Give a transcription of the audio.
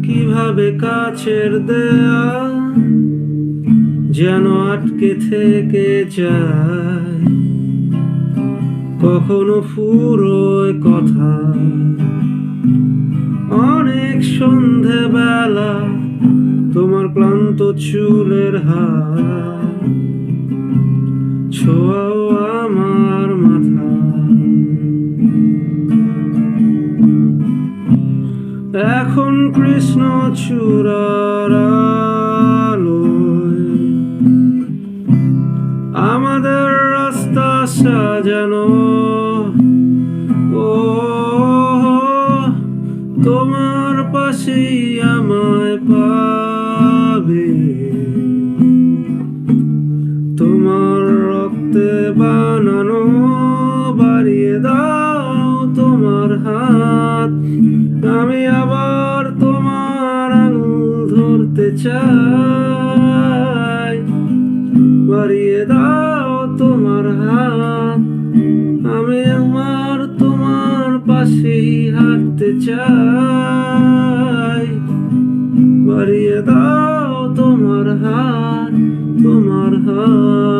কিভাবে কাছের দেয়াল যেন আটকে থেকে যায়, কখনো ফুরোয় কথা। অনেক সন্ধেবেলা তোমার ক্লান্ত চুলের হাত ছোঁয়াও আমার মাথা। এখন কৃষ্ণচূড়ার আলোয় আমাদের রাস্তা সাজানো। ও তোমার পাশেই আমায় পাবে, তোমার রক্তে বানানো। বাড়িয়ে দাও তোমার হাত, আমি আবার তোমার আঙুল ধরতে চাই। বাড়িয়ে দাও তোমার হাত, আমি আমার তোমার পাশেই হাঁটতে চাই। বাড়িয়ে দাও তোমার হাত, তোমার হাত।